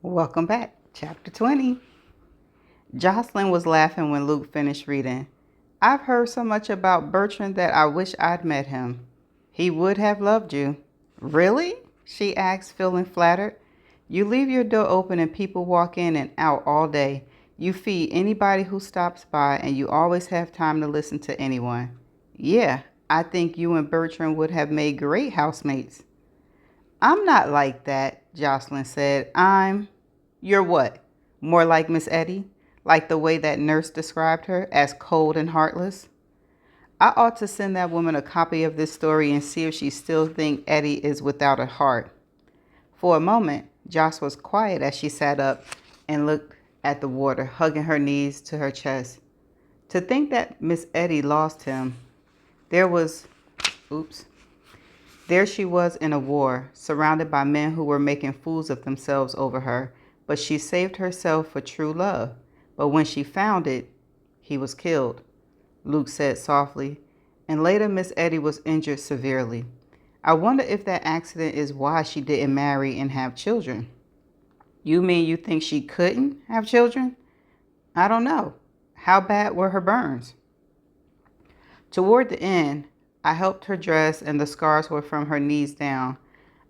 Welcome back. Chapter 20. Jocelyn was laughing when Luke finished reading. I've heard so much about Bertrand that I wish I'd met him. He would have loved you. Really? She asked, feeling flattered. You leave your door open and people walk in and out all day. You feed anybody who stops by and you always have time to listen to anyone. Yeah, I think you and Bertrand would have made great housemates. I'm not like that, Jocelyn said. You're what? More like Miss Eddie? Like the way that nurse described her, as cold and heartless? I ought to send that woman a copy of this story and see if she still thinks Eddie is without a heart. For a moment, Joss was quiet as she sat up and looked at the water, hugging her knees to her chest. To think that Miss Eddie lost him, there was, oops, there she was in a war, surrounded by men who were making fools of themselves over her, but she saved herself for true love. But when she found it, he was killed, Luke said softly, and later Miss Eddie was injured severely. I wonder if that accident is why she didn't marry and have children. You mean you think she couldn't have children? I don't know. How bad were her burns? Toward the end, I helped her dress and the scars were from her knees down.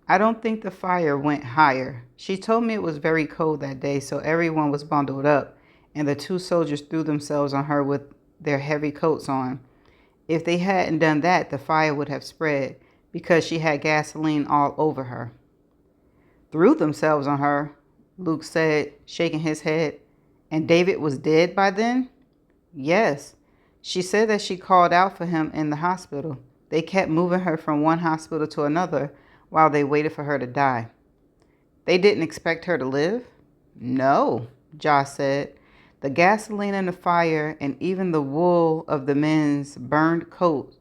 I don't think the fire went higher. She told me it was very cold that day, so everyone was bundled up, and the two soldiers threw themselves on her with their heavy coats on. If they hadn't done that, the fire would have spread because she had gasoline all over her. Threw themselves on her, Luke said, shaking his head. And David was dead by then? Yes. She said that she called out for him in the hospital. They kept moving her from one hospital to another while they waited for her to die. They didn't expect her to live? No, Joss said. The gasoline and the fire and even the wool of the men's burned coats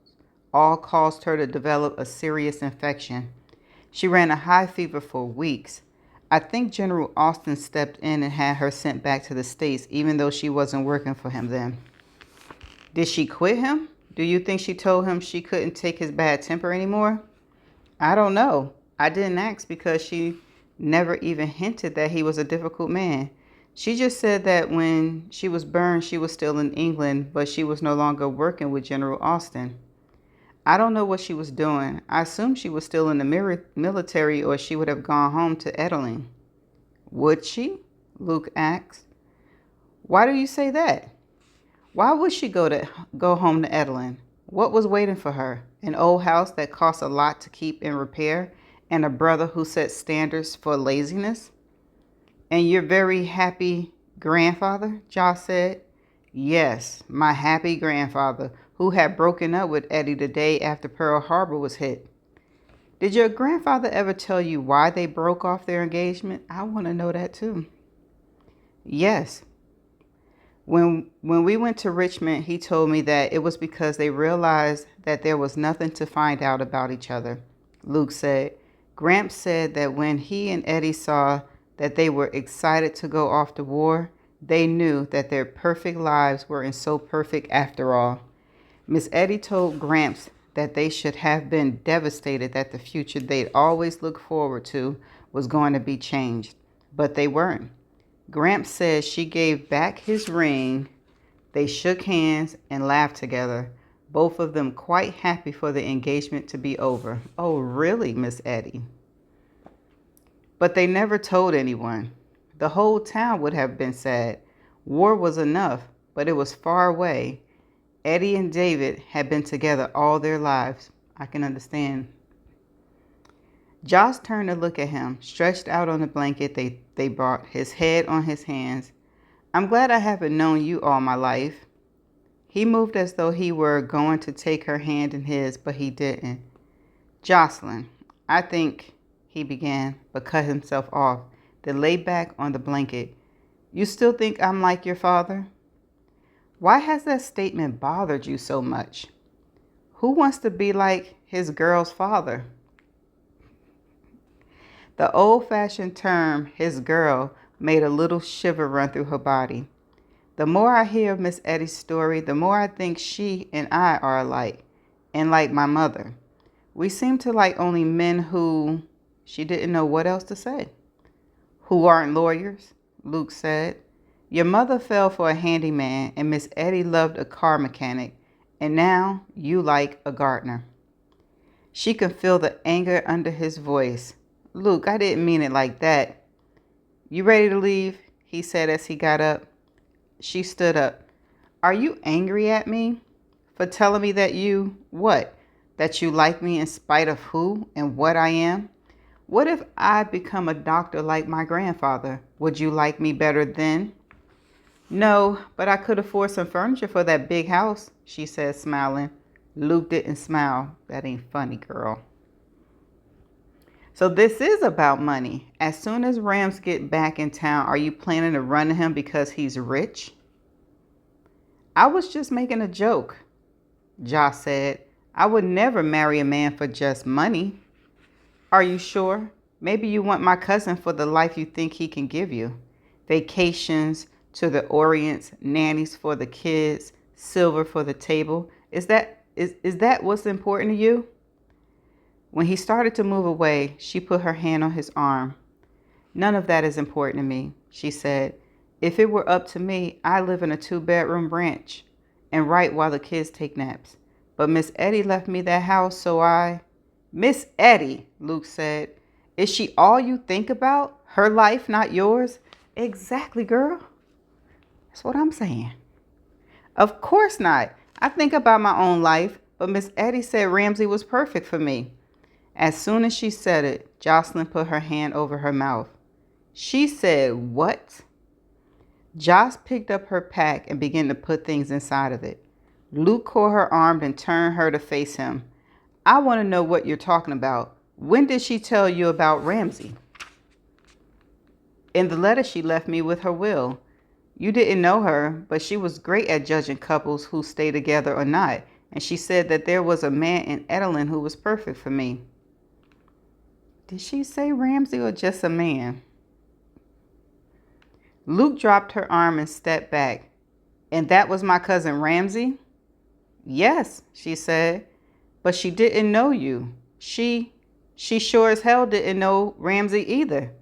all caused her to develop a serious infection. She ran a high fever for weeks. I think General Austin stepped in and had her sent back to the States even though she wasn't working for him then. Did she quit him? Do you think she told him she couldn't take his bad temper anymore? I don't know. I didn't ask because she never even hinted that he was a difficult man. She just said that when she was burned, she was still in England, but she was no longer working with General Austin. I don't know what she was doing. I assume she was still in the military or she would have gone home to Edeling. Would she? Luke asked. Why do you say that? Why would she go home to Edeling? What was waiting for her? An old house that cost a lot to keep and repair, and a brother who set standards for laziness? And your very happy grandfather, Josh said. Yes, my happy grandfather, who had broken up with Eddie the day after Pearl Harbor was hit. Did your grandfather ever tell you why they broke off their engagement? I want to know that too. Yes. When we went to Richmond, he told me that it was because they realized that there was nothing to find out about each other. Luke said. Gramps said that when he and Eddie saw that they were excited to go off to war, they knew that their perfect lives weren't so perfect after all. Miss Eddie told Gramps that they should have been devastated that the future they'd always looked forward to was going to be changed, but they weren't. Gramps said she gave back his ring. They shook hands and laughed together, both of them quite happy for the engagement to be over. Oh, really, Miss Eddie? But they never told anyone. The whole town would have been sad. War was enough, but it was far away. Eddie and David had been together all their lives. I can understand. Josh turned to look at him, stretched out on the blanket they brought, his head on his hands. I'm glad I haven't known you all my life. He moved as though he were going to take her hand in his, but he didn't. Jocelyn, I think, he began, but cut himself off, then lay back on the blanket. You still think I'm like your father? Why has that statement bothered you so much? Who wants to be like his girl's father? The old-fashioned term, his girl, made a little shiver run through her body. The more I hear of Miss Eddie's story, the more I think she and I are alike, and like my mother. We seem to like only men who... She didn't know what else to say. who aren't lawyers, Luke said. Your mother fell for a handyman and Miss Eddie loved a car mechanic, and now you like a gardener. She could feel the anger under his voice. Luke, I didn't mean it like that. You ready to leave? He said as he got up. She stood up. Are you angry at me? For telling me that what? That you like me in spite of who and what I am? What if I become a doctor like my grandfather? Would you like me better then? No, but I could afford some furniture for that big house, she said, smiling. Luke didn't smile. That ain't funny, girl. So this is about money. As soon as Rams get back in town, are you planning to run to him because he's rich? I was just making a joke, Josh said. I would never marry a man for just money. Are you sure? Maybe you want my cousin for the life you think he can give you. Vacations to the Orients, nannies for the kids, silver for the table. Is that what's important to you? When he started to move away, she put her hand on his arm. None of that is important to me, she said. If it were up to me, I live in a 2-bedroom ranch and write while the kids take naps. But Miss Eddie left me that house, so I... Miss Eddie, Luke said. Is she all you think about? Her life, not yours? Exactly, girl. That's what I'm saying. Of course not. I think about my own life, but Miss Eddie said Ramsey was perfect for me. As soon as she said it, Jocelyn put her hand over her mouth. She said, what? Joss picked up her pack and began to put things inside of it. Luke caught her arm and turned her to face him. I want to know what you're talking about. When did she tell you about Ramsey? In the letter she left me with her will. You didn't know her, but she was great at judging couples who stay together or not, and she said that there was a man in Edelin who was perfect for me. Did she say Ramsey or just a man? Luke dropped her arm and stepped back. And that was my cousin Ramsey? Yes, she said, but she didn't know you. She sure as hell didn't know Ramsey either.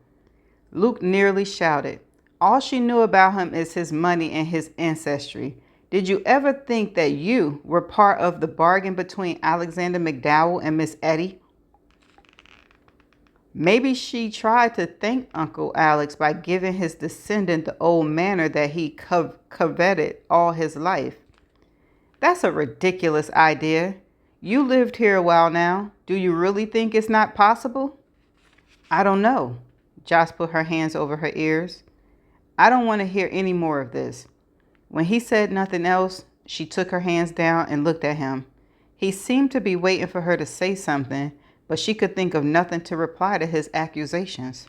Luke nearly shouted. All she knew about him is his money and his ancestry. Did you ever think that you were part of the bargain between Alexander McDowell and Miss Eddie? Maybe she tried to thank Uncle Alex by giving his descendant the old manor that he coveted all his life. That's a ridiculous idea. You lived here a while now. Do you really think it's not possible? I don't know. Joss put her hands over her ears. I don't want to hear any more of this. When he said nothing else, she took her hands down and looked at him. He seemed to be waiting for her to say something, but she could think of nothing to reply to his accusations.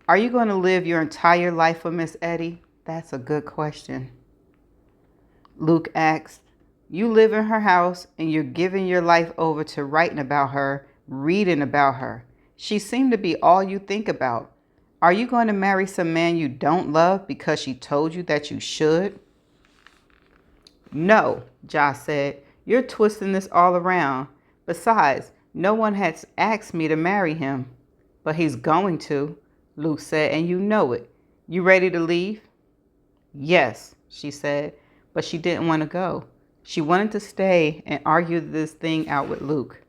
Are you going to live your entire life with Miss Eddie? That's a good question. Luke asked. You live in her house and you're giving your life over to writing about her, reading about her. She seemed to be all you think about. Are you going to marry some man you don't love because she told you that you should? No, Josh said. You're twisting this all around. Besides, no one has asked me to marry him. But he's going to, Luke said, and you know it. You ready to leave? Yes, she said, but she didn't want to go. She wanted to stay and argue this thing out with Luke.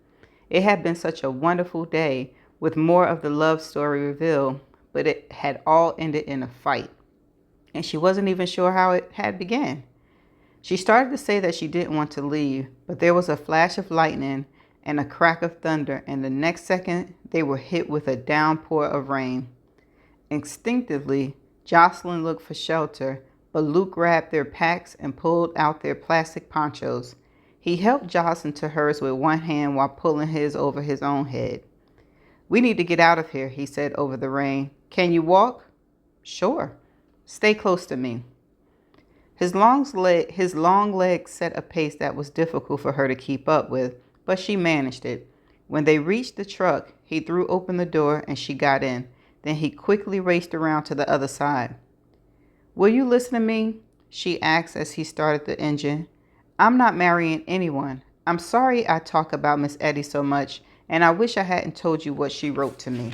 It had been such a wonderful day with more of the love story revealed, but it had all ended in a fight. And she wasn't even sure how it had begun. She started to say that she didn't want to leave, but there was a flash of lightning and a crack of thunder, and the next second they were hit with a downpour of rain. Instinctively, Jocelyn looked for shelter, but Luke grabbed their packs and pulled out their plastic ponchos. He helped Jocelyn to hers with one hand while pulling his over his own head. We need to get out of here, he said over the rain. Can you walk? Sure. Stay close to me. His long legs set a pace that was difficult for her to keep up with, but she managed it. When they reached the truck, he threw open the door and she got in. Then he quickly raced around to the other side. Will you listen to me? She asked as he started the engine. I'm not marrying anyone. I'm sorry I talk about Miss Eddie so much, and I wish I hadn't told you what she wrote to me.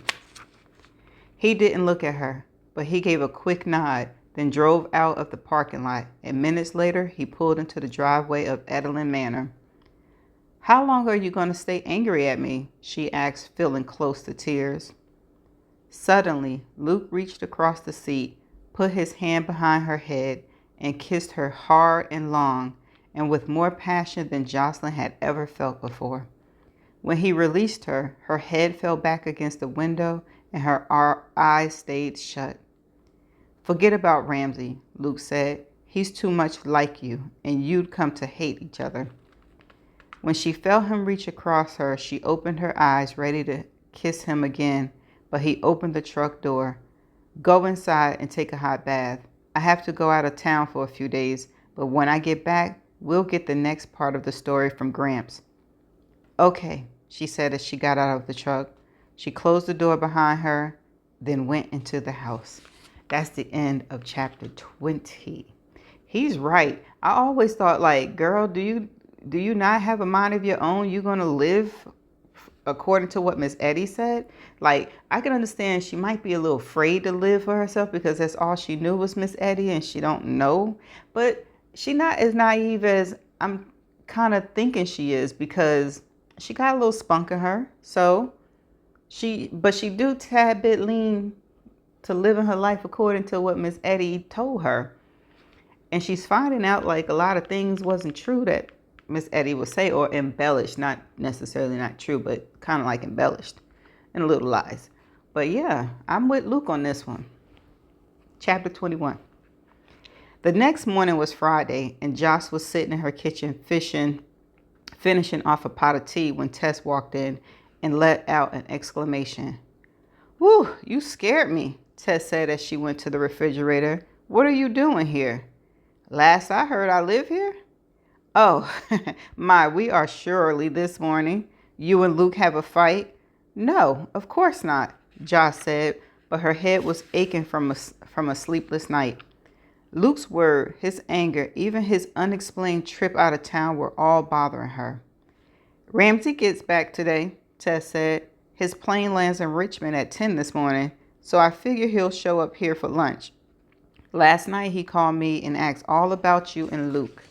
He didn't look at her, but he gave a quick nod, then drove out of the parking lot, and minutes later he pulled into the driveway of Edelin Manor. "How long are you going to stay angry at me?" she asked, feeling close to tears. Suddenly, Luke reached across the seat, put his hand behind her head, and kissed her hard and long, and with more passion than Jocelyn had ever felt before. When he released her, her head fell back against the window and her eyes stayed shut. "Forget about Ramsey," Luke said. "He's too much like you, and you'd come to hate each other." When she felt him reach across her, she opened her eyes, ready to kiss him again, but he opened the truck door. "Go inside and take a hot bath. I have to go out of town for a few days, but when I get back, we'll get the next part of the story from Gramps." "Okay," she said as she got out of the truck. She closed the door behind her, then went into the house. That's the end of chapter 20. He's right. I always thought, like, girl, do you not have a mind of your own? You're going to live according to what Miss Eddie said? Like, I can understand she might be a little afraid to live for herself because that's all she knew was Miss Eddie and she don't know. But she not as naive as I'm kind of thinking she is, because she got a little spunk in her. So she do tad bit lean to living her life according to what Miss Eddie told her. And she's finding out like a lot of things wasn't true that Miss Eddie would say, or embellished, not necessarily not true, but kind of like embellished and little lies. But yeah, I'm with Luke on this one. Chapter 21. The next morning was Friday, and Joss was sitting in her kitchen finishing off a pot of tea when Tess walked in and let out an exclamation. "Whew, you scared me," Tess said as she went to the refrigerator. "What are you doing here?" "Last I heard, I live here." "Oh, my, we are surely this morning. You and Luke have a fight?" "No, of course not," Joss said, but her head was aching from a sleepless night. Luke's word, his anger, even his unexplained trip out of town were all bothering her. "Ramsey gets back today," Tess said. "His plane lands in Richmond at 10 this morning, so I figure he'll show up here for lunch. Last night he called me and asked all about you and Luke."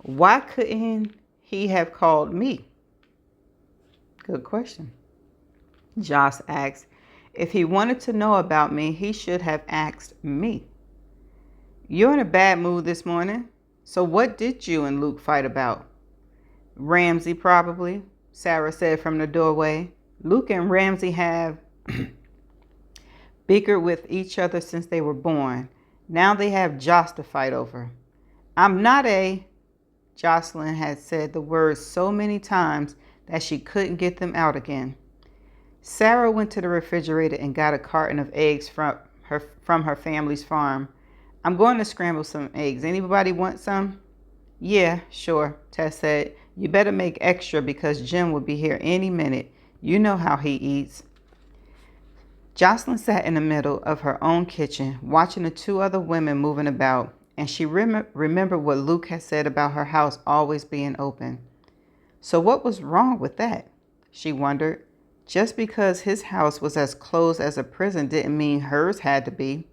"Why couldn't he have called me?" Good question. Joss asked. "If he wanted to know about me, he should have asked me." "You're in a bad mood this morning. So what did you and Luke fight about?" "Ramsey, probably," Sarah said from the doorway. "Luke and Ramsey have bickered with each other since they were born. Now they have Joss to fight over." "I'm not a..." Jocelyn had said the words so many times that she couldn't get them out again. Sarah went to the refrigerator and got a carton of eggs from her family's farm. "I'm going to scramble some eggs. Anybody want some?" "Yeah, sure," Tess said. "You better make extra because Jim will be here any minute. You know how he eats." Jocelyn sat in the middle of her own kitchen, watching the two other women moving about, and she remembered what Luke had said about her house always being open. So what was wrong with that? She wondered. Just because his house was as closed as a prison didn't mean hers had to be.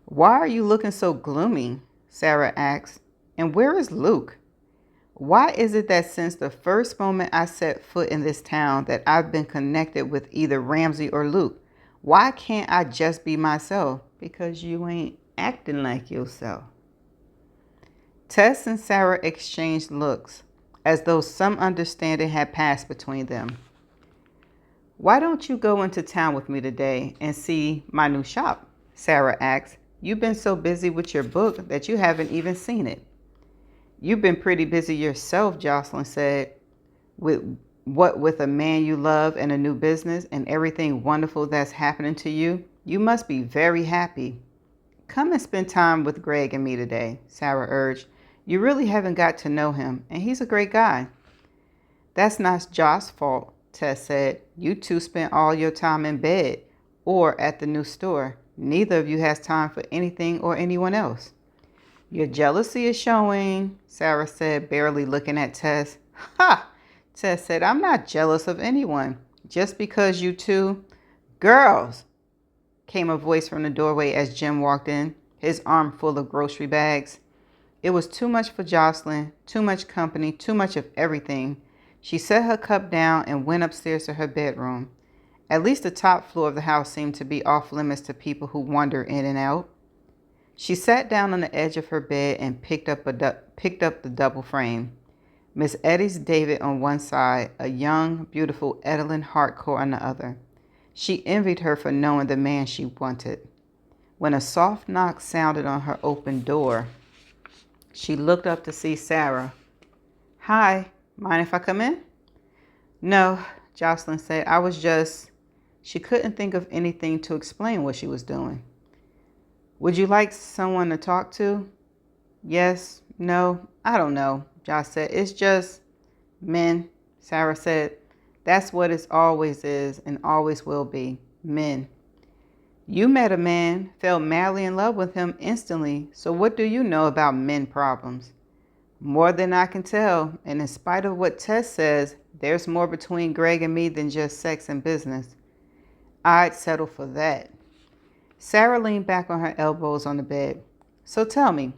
"Why are you looking so gloomy?" Sarah asked. "And where is Luke? Why is it that since the first moment I set foot in this town that I've been connected with either Ramsey or Luke? Why can't I just be myself?" "Because you ain't acting like yourself." Tess and Sarah exchanged looks, as though some understanding had passed between them. "Why don't you go into town with me today and see my new shop?" Sarah asked. "You've been so busy with your book that you haven't even seen it." "You've been pretty busy yourself," Jocelyn said. With a man you love and a new business and everything wonderful that's happening to you, you must be very happy." "Come and spend time with Greg and me today," Sarah urged. "You really haven't got to know him, and he's a great guy." "That's not Josh's fault," Tess said. "You two spent all your time in bed or at the new store. Neither of you has time for anything or anyone else." "Your jealousy is showing," Sarah said, barely looking at Tess. "Ha!" Tess said. "I'm not jealous of anyone. Just because you two girls, came a voice from the doorway as Jim walked in, his arm full of grocery bags. It was too much for Jocelyn, too much company, too much of everything. She set her cup down and went upstairs to her bedroom. At least the top floor of the house seemed to be off limits to people who wander in and out. She sat down on the edge of her bed and picked up the double frame. Miss Eddie's David on one side, a young, beautiful Edelyn Harcourt on the other. She envied her for knowing the man she wanted. When a soft knock sounded on her open door, she looked up to see Sarah. "Hi, mind if I come in?" "No," Jocelyn said. "I was just..." She couldn't think of anything to explain what she was doing. "Would you like someone to talk to?" "Yes, no, I don't know," Josh said. "It's just men," Sarah said. "That's what it always is and always will be. Men. You met a man, fell madly in love with him instantly, so what do you know about men problems?" "More than I can tell, and in spite of what Tess says, there's more between Greg and me than just sex and business." "I'd settle for that." Sarah leaned back on her elbows on the bed. "So tell me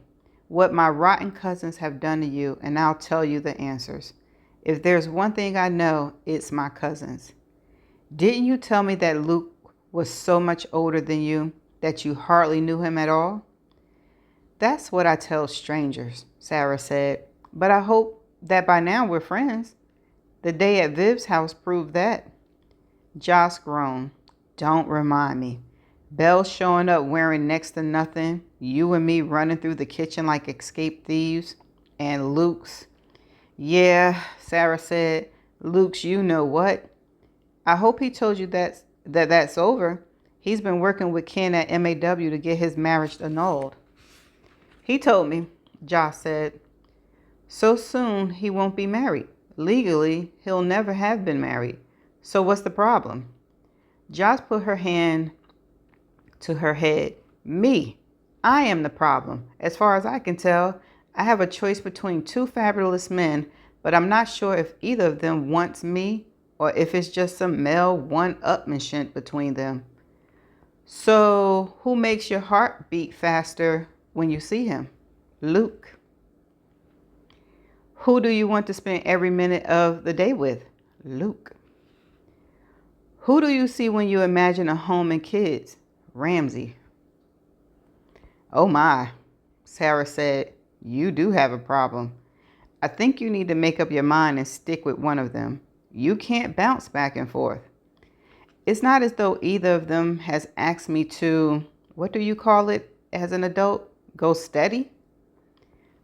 what my rotten cousins have done to you, and I'll tell you the answers. If there's one thing I know, it's my cousins. Didn't you tell me that Luke was so much older than you that you hardly knew him at all?" "That's what I tell strangers," Sarah said. "But I hope that by now we're friends. The day at Viv's house proved that." Josh groaned. "Don't remind me. Belle showing up wearing next to nothing, you and me running through the kitchen like escaped thieves, and Luke's..." "Yeah," Sarah said. "Luke's, you know what? I hope he told you that's over. He's been working with Ken at MAW to get his marriage annulled." "He told me," Josh said. "So soon he won't be married. Legally, he'll never have been married. So what's the problem?" Josh put her hand to her head. "Me. I am the problem. As far as I can tell, I have a choice between two fabulous men, but I'm not sure if either of them wants me or if it's just some male one-upmanship between them." "So who makes your heart beat faster when you see him?" "Luke." "Who do you want to spend every minute of the day with?" "Luke." "Who do you see when you imagine a home and kids?" "Ramsey." "Oh my," Sarah said. "You do have a problem. I think you need to make up your mind and stick with one of them. You can't bounce back and forth. It's not as though either of them has asked me to, what do you call it as an adult, go steady."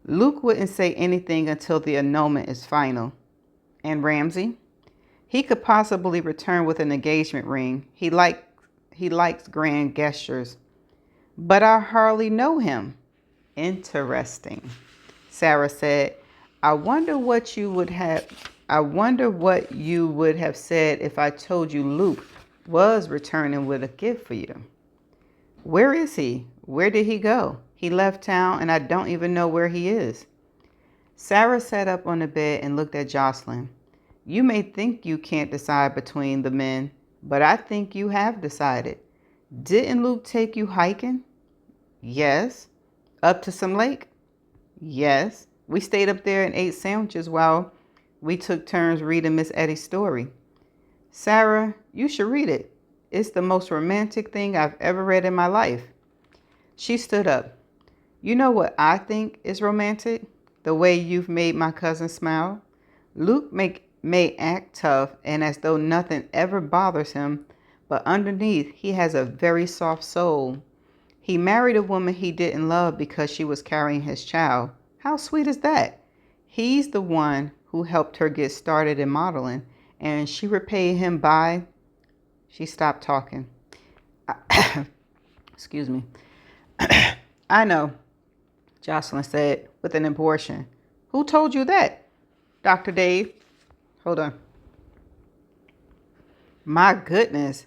"Luke wouldn't say anything until the annulment is final." "And Ramsey?" "He could possibly return with an engagement ring. He likes grand gestures." "But I hardly know him." "Interesting," Sarah said. I wonder what you would have said if I told you Luke was returning with a gift for you." "Where is he? Where did he go? He left town and I don't even know where he is." Sarah sat up on the bed and looked at Jocelyn. "You may think you can't decide between the men, but I think you have decided. Didn't Luke take you hiking?" "Yes." "Up to some lake?" "Yes. We stayed up there and ate sandwiches while we took turns reading Miss Eddie's story." "Sarah, you should read it. It's the most romantic thing I've ever read in my life." She stood up. "You know what I think is romantic? The way you've made my cousin smile. Luke may act tough and as though nothing ever bothers him, but underneath he has a very soft soul. He married a woman he didn't love because she was carrying his child. How sweet is that? He's the one who helped her get started in modeling, and she repaid him by..." She stopped talking. Excuse me. "I know," Jocelyn said with an abortion. "Who told you that?" "Dr. Dave." "Hold on." "My goodness.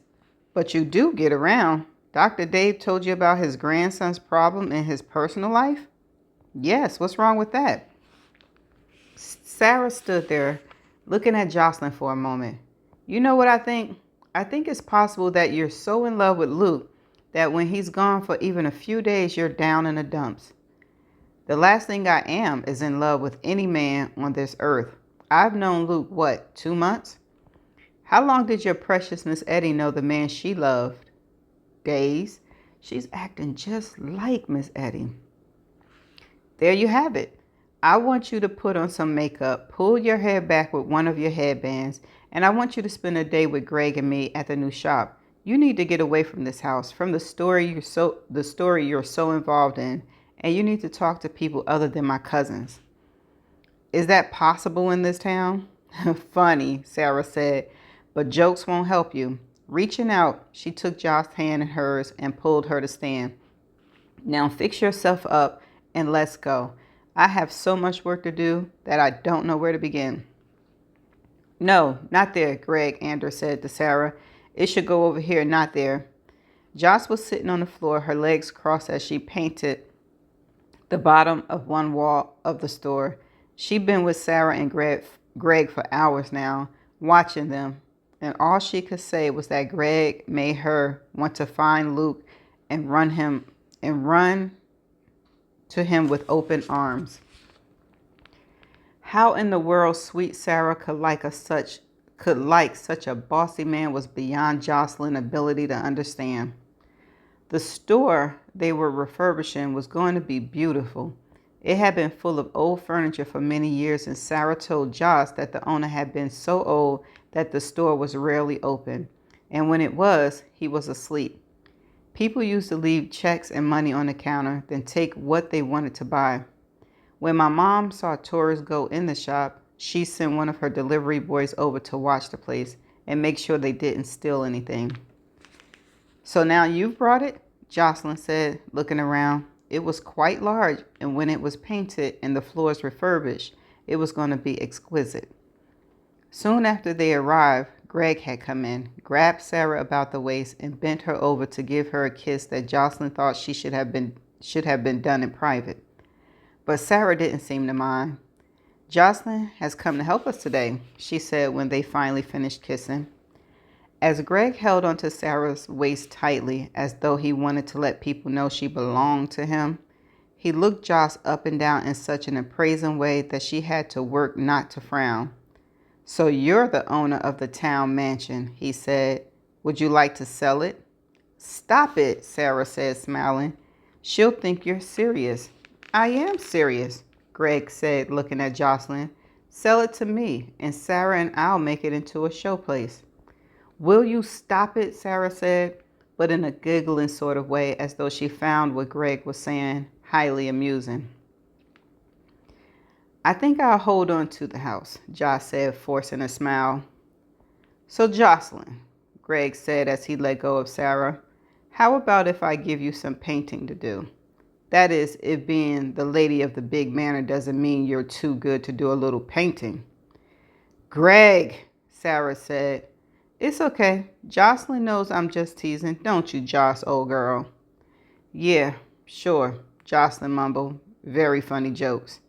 But you do get around. Dr. Dave told you about his grandson's problem in his personal life?" "Yes. What's wrong with that?" Sarah stood there looking at Jocelyn for a moment. You know what I think? I think it's possible that you're so in love with Luke that when he's gone for even a few days, you're down in the dumps. The last thing I am is in love with any man on this earth. I've known Luke, what, 2 months? How long did your precious Miss Eddie know the man she loved? Days. She's acting just like Miss Eddie. There you have it. I want you to put on some makeup, pull your hair back with one of your headbands, and I want you to spend a day with Greg and me at the new shop. You need to get away from this house, from the story you're so involved in, and you need to talk to people other than my cousins. Is that possible in this town? Funny, Sarah said, but jokes won't help you. Reaching out, she took Josh's hand in hers and pulled her to stand. Now fix yourself up and let's go. I have so much work to do that I don't know where to begin. No, not there, Greg Anders said to Sarah. It should go over here, not there. Josh was sitting on the floor, her legs crossed as she painted the bottom of one wall of the store. She'd been with Sarah and Greg for hours now, watching them, and all she could say was that Greg made her want to find Luke and run to him with open arms. How in the world sweet Sarah could like such a bossy man was beyond Jocelyn's ability to understand. The store they were refurbishing was going to be beautiful. It had been full of old furniture for many years, and Sarah told Josh that the owner had been so old that the store was rarely open, and when it was, he was asleep. People used to leave checks and money on the counter, then take what they wanted to buy. When my mom saw tourists go in the shop, she sent one of her delivery boys over to watch the place and make sure they didn't steal anything. So now you've brought it? Jocelyn said, looking around. It was quite large, and when it was painted and the floors refurbished, it was going to be exquisite. Soon after they arrived, Greg had come in, grabbed Sarah about the waist, and bent her over to give her a kiss that Jocelyn thought should have been done in private. But Sarah didn't seem to mind. Jocelyn has come to help us today, she said when they finally finished kissing. As Greg held onto Sarah's waist tightly, as though he wanted to let people know she belonged to him, he looked Josh up and down in such an appraising way that she had to work not to frown. So you're the owner of the town mansion, he said. Would you like to sell it? Stop it, Sarah said, smiling. She'll think you're serious. I am serious, Greg said, looking at Jocelyn. Sell it to me, and Sarah and I'll make it into a showplace. Will you stop it, Sarah said, but in a giggling sort of way, as though she found what Greg was saying highly amusing. I think I'll hold on to the house, Josh said, forcing a smile. So Jocelyn, Greg said as he let go of Sarah, how about if I give you some painting to do? That is, if being the lady of the big manor doesn't mean you're too good to do a little painting. Greg, Sarah said. It's okay. Jocelyn knows I'm just teasing, don't you, Josh, old girl? Yeah, sure, Jocelyn mumbled. Very funny jokes.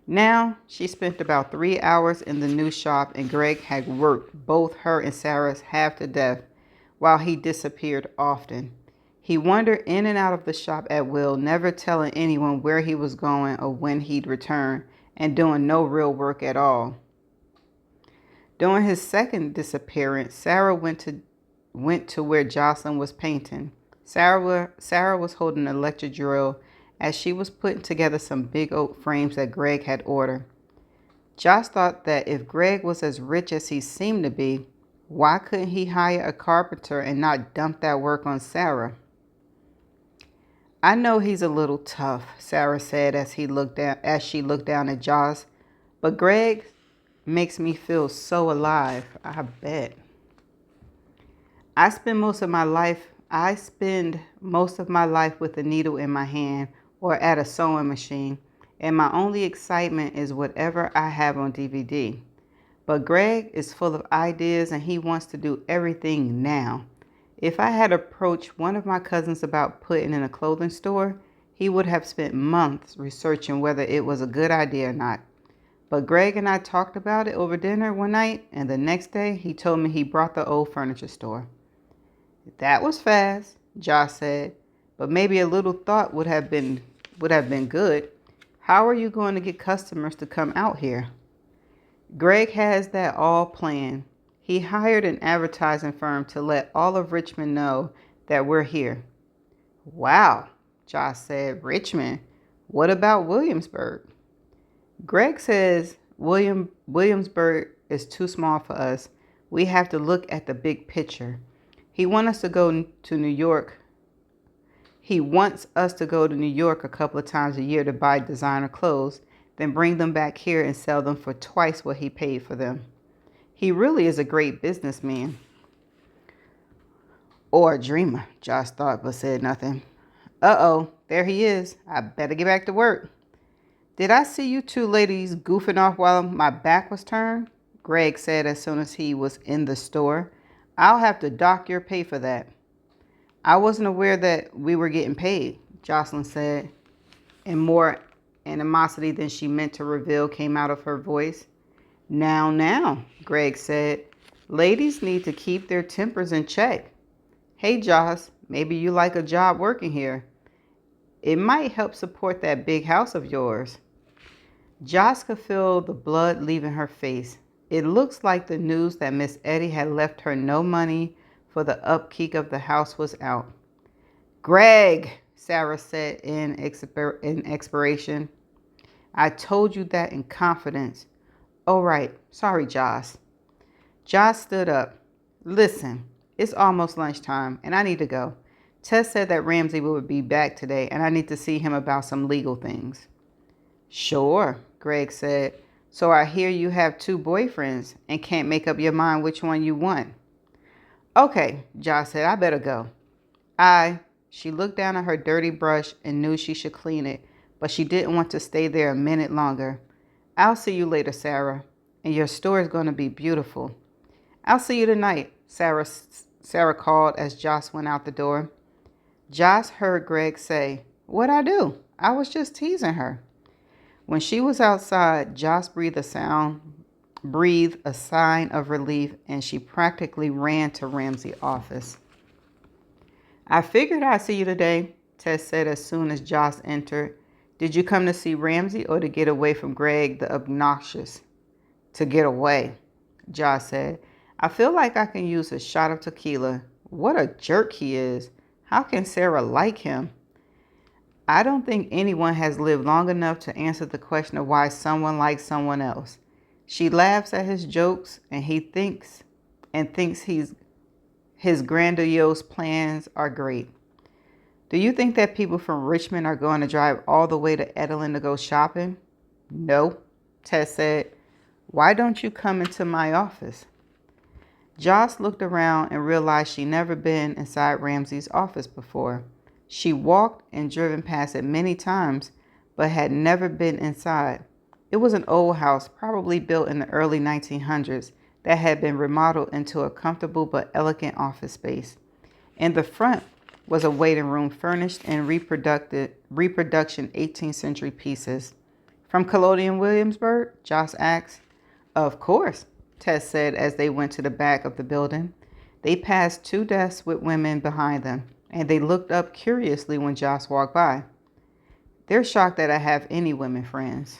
Now, she spent about 3 hours in the new shop, and Greg had worked both her and Sarah's half to death while he disappeared often. He wandered in and out of the shop at will, never telling anyone where he was going or when he'd return, and doing no real work at all. During his second disappearance, Sarah went to where Jocelyn was painting. Sarah was holding an electric drill as she was putting together some big oak frames that Greg had ordered. Josh thought that if Greg was as rich as he seemed to be, why couldn't he hire a carpenter and not dump that work on Sarah? I know he's a little tough, Sarah said as she looked down at Josh, but Greg makes me feel so alive, I bet. I spend most of my life with a needle in my hand or at a sewing machine, and my only excitement is whatever I have on DVD. But Greg is full of ideas and he wants to do everything now. If I had approached one of my cousins about putting in a clothing store, he would have spent months researching whether it was a good idea or not. But Greg and I talked about it over dinner one night, and the next day he told me he brought the old furniture store. That was fast, Josh said, but maybe a little thought would have been good. How are you going to get customers to come out here? Greg has that all planned. He hired an advertising firm to let all of Richmond know that we're here. Wow, Josh said. Richmond? What about Williamsburg? Greg says Williamsburg is too small for us. We have to look at the big picture. He wants us to go to New York. He wants us to go to New York a couple of times a year to buy designer clothes, then bring them back here and sell them for twice what he paid for them. He really is a great businessman. Or a dreamer, Josh thought, but said nothing. Uh-oh, there he is. I better get back to work. Did I see you two ladies goofing off while my back was turned? Greg said as soon as he was in the store. I'll have to dock your pay for that. I wasn't aware that we were getting paid, Jocelyn said, and more animosity than she meant to reveal came out of her voice. Now, Greg said. Ladies need to keep their tempers in check. Hey, Josh, maybe you like a job working here. It might help support that big house of yours. Josh could feel the blood leaving her face. It looks like the news that Miss Eddie had left her no money for the upkeep of the house was out. Greg, Sarah said in expiration. I told you that in confidence. Oh, right. Sorry, Josh. Josh stood up. Listen, it's almost lunchtime and I need to go. Tess said that Ramsey would be back today and I need to see him about some legal things. Sure, Greg said. So I hear you have 2 boyfriends and can't make up your mind which one you want. Okay, Josh said, I better go. She looked down at her dirty brush and knew she should clean it, but she didn't want to stay there a minute longer. I'll see you later, Sarah, and your store is going to be beautiful. I'll see you tonight, Sarah called as Josh went out the door. Josh heard Greg say, What'd I do? I was just teasing her. When she was outside, Josh breathed a sign of relief, and she practically ran to Ramsey's office. I figured I'd see you today, Tess said as soon as Josh entered. Did you come to see Ramsey or to get away from Greg the obnoxious? To get away, Josh said. I feel like I can use a shot of tequila. What a jerk he is. How can Sarah like him? I don't think anyone has lived long enough to answer the question of why someone likes someone else. She laughs at his jokes and thinks his grandiose plans are great. Do you think that people from Richmond are going to drive all the way to Edlin to go shopping? No, Tess said. Why don't you come into my office? Joss looked around and realized she'd never been inside Ramsey's office before. She walked and driven past it many times, but had never been inside. It was an old house, probably built in the early 1900s, that had been remodeled into a comfortable but elegant office space. In the front was a waiting room furnished in reproduction 18th century pieces. From Colonial Williamsburg? Josh asked. Of course, Tess said as they went to the back of the building. They passed 2 desks with women behind them, and they looked up curiously when Josh walked by. They're shocked that I have any women friends,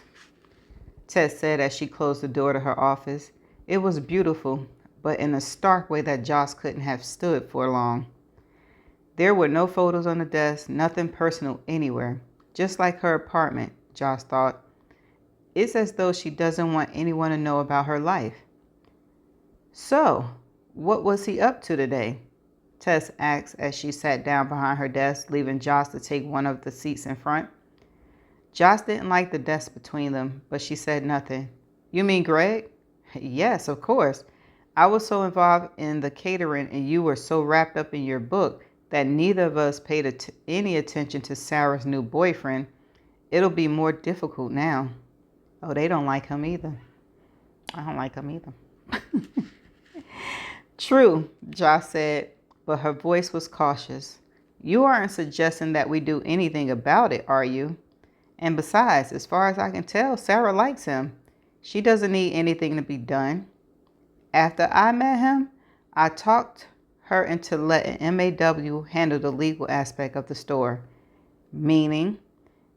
Tess said as she closed the door to her office. It was beautiful, but in a stark way that Josh couldn't have stood for long. There were no photos on the desk, nothing personal anywhere. Just like her apartment, Josh thought. It's as though she doesn't want anyone to know about her life. So, what was he up to today? Tess asked as she sat down behind her desk, leaving Josh to take one of the seats in front. Josh didn't like the desk between them, but she said nothing. You mean Greg? Yes, of course. I was so involved in the catering and you were so wrapped up in your book that neither of us paid any attention to Sarah's new boyfriend. It'll be more difficult now. Oh, they don't like him either. I don't like him either. True, Josh said, but her voice was cautious. You aren't suggesting that we do anything about it, are you? And besides, as far as I can tell, Sarah likes him. She doesn't need anything to be done. After I met him, I talked her into letting MAW handle the legal aspect of the store, meaning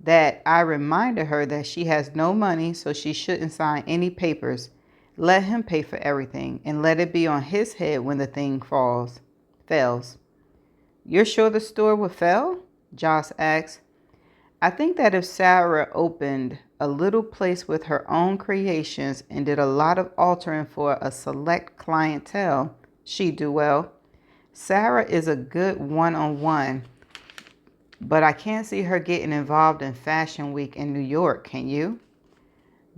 that I reminded her that she has no money, so she shouldn't sign any papers. Let him pay for everything and let it be on his head when the thing fails. You're sure the store will fail? Joss asked. I think that if Sarah opened a little place with her own creations and did a lot of altering for a select clientele, she'd do well. Sarah is a good one-on-one, but I can't see her getting involved in Fashion Week in New York, can you?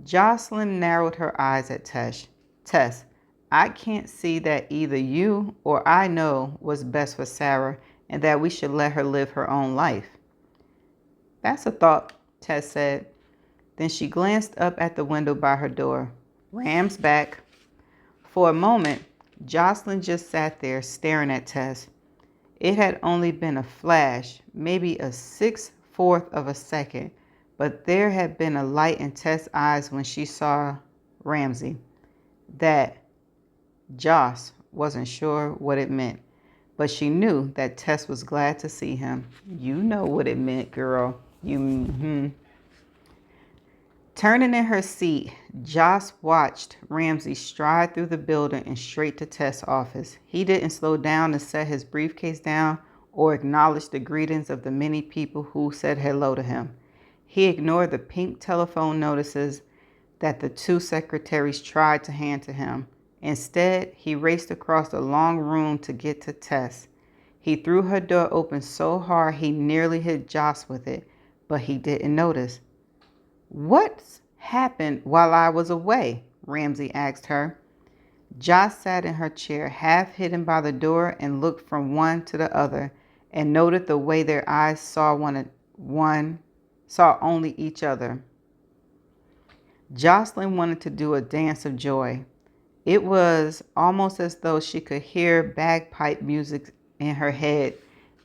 Jocelyn narrowed her eyes at Tess, I can't see that either you or I know what's best for Sarah and that we should let her live her own life. That's a thought, Tess said. Then she glanced up at the window by her door. Ram's back. For a moment, Jocelyn just sat there staring at Tess. It had only been a flash, maybe a 6/4 of a second, but there had been a light in Tess' eyes when she saw Ramsey. That Joss wasn't sure what it meant, but she knew that Tess was glad to see him. You know what it meant, girl. Turning in her seat, Joss watched Ramsey stride through the building and straight to Tess' office. He didn't slow down to set his briefcase down or acknowledge the greetings of the many people who said hello to him. He ignored the pink telephone notices that the two secretaries tried to hand to him. Instead, he raced across the long room to get to Tess. He threw her door open so hard he nearly hit Joss with it, but he didn't notice. What's happened while I was away? Ramsey asked her. Joss sat in her chair, half hidden by the door, and looked from one to the other, and noted the way their eyes saw only each other. Jocelyn wanted to do a dance of joy. It was almost as though she could hear bagpipe music in her head,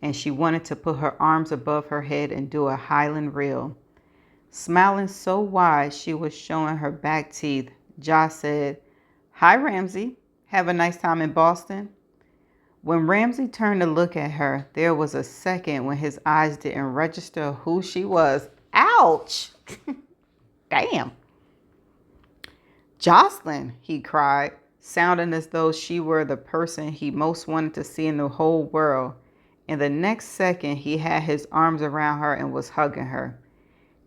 and she wanted to put her arms above her head and do a Highland reel. Smiling so wide she was showing her back teeth, Joss said, Hi, Ramsey. Have a nice time in Boston? When Ramsey turned to look at her, there was a second when his eyes didn't register who she was. Ouch! Damn. Jocelyn, he cried, sounding as though she were the person he most wanted to see in the whole world. In the next second, he had his arms around her and was hugging her.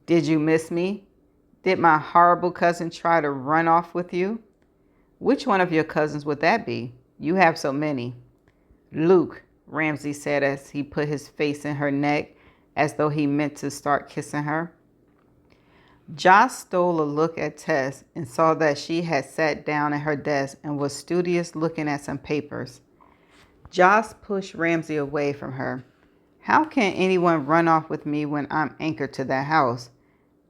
Did you miss me? Did my horrible cousin try to run off with you? Which one of your cousins would that be? You have so many. Luke, Ramsey said as he put his face in her neck as though he meant to start kissing her. Joss stole a look at Tess and saw that she had sat down at her desk and was studious looking at some papers. Joss pushed Ramsey away from her. How can anyone run off with me when I'm anchored to that house?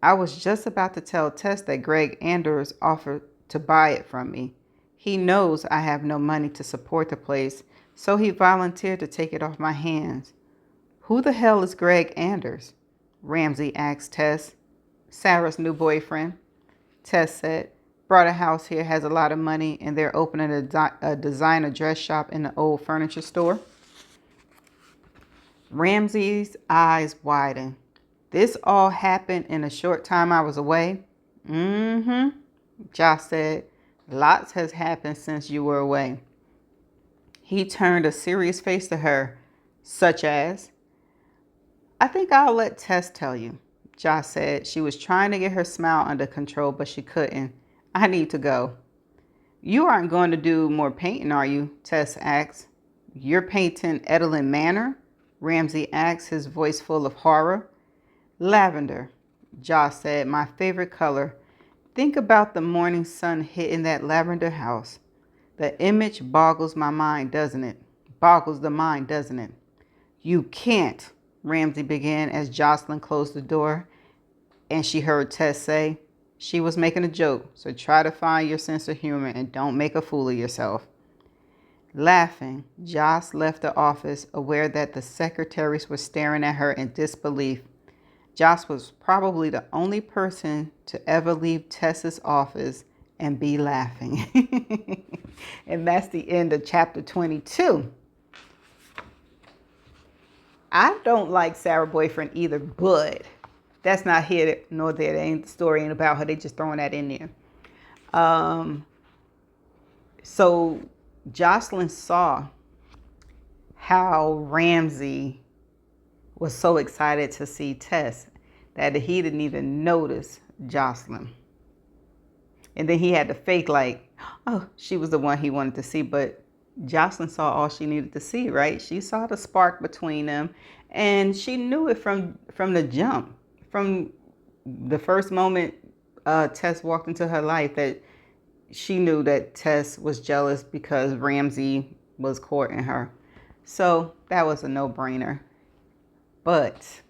I was just about to tell Tess that Greg Anders offered to buy it from me. He knows I have no money to support the place, so he volunteered to take it off my hands. Who the hell is Greg Anders? Ramsey asked Tess. Sarah's new boyfriend. Tess said, brought a house here, has a lot of money, and they're opening a designer dress shop in the old furniture store. Ramsey's eyes widened. This all happened in a short time I was away? Joss said, lots has happened since you were away. He turned a serious face to her, such as, I think I'll let Tess tell you, Joss said. She was trying to get her smile under control, but she couldn't. I need to go. You aren't going to do more painting, are you? Tess asked. You're painting Edelin Manor? Ramsey asked, his voice full of horror. Lavender, Joss said, my favorite color. Think about the morning sun hitting that lavender house. The image boggles the mind, doesn't it? You can't, Ramsey began as Jocelyn closed the door, and she heard Tess say, she was making a joke, so try to find your sense of humor and don't make a fool of yourself. Laughing, Joss left the office, aware that the secretaries were staring at her in disbelief. Joss was probably the only person to ever leave Tess's office and be laughing. And that's the end of chapter 22. I don't like Sarah's boyfriend either, but that's not here nor there. They ain't, the story ain't about her. They just throwing that in there. So Jocelyn saw how Ramsey was so excited to see Tess that he didn't even notice Jocelyn. And then he had to fake like, oh, she was the one he wanted to see. But Jocelyn saw all she needed to see, right? She saw the spark between them, and she knew it from the jump, from the first moment Tess walked into her life, that she knew that Tess was jealous because Ramsey was courting her. So that was a no-brainer. But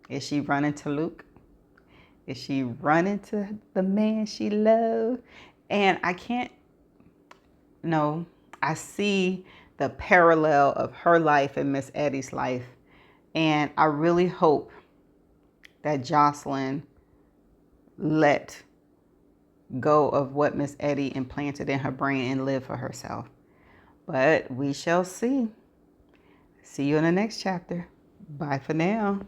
is she running to Luke? Is she running to the man she loved? And I can't, no, I see the parallel of her life and Miss Eddie's life. And I really hope that Jocelyn let go of what Miss Eddie implanted in her brain and live for herself. But we shall see. See you in the next chapter. Bye for now.